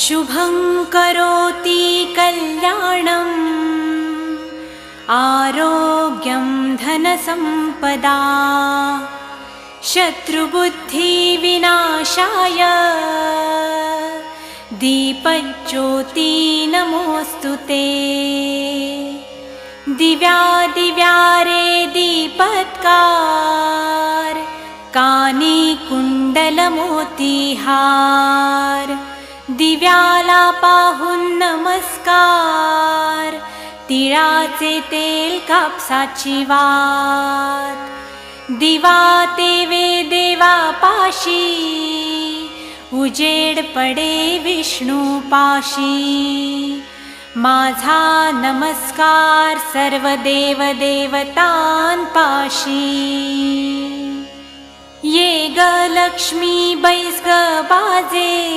शुभं करोति कल्याणम् आरोग्यं धनसम्पदा शत्रुबुद्धिविनाशाय दीपज्योति नमोऽस्तुते। दिव्यादिव्यारे दीपत्कार कानी कुंडलमोतीहार दिव्याला पाहून नमस्कार तिळाचे तेल कापसाची वात दिवा तेवे देवा पाशी उजेड पडे विष्णू पाशी माझा नमस्कार सर्व देव देवतांपाशी ये ग लक्ष्मी बैस ग बाजे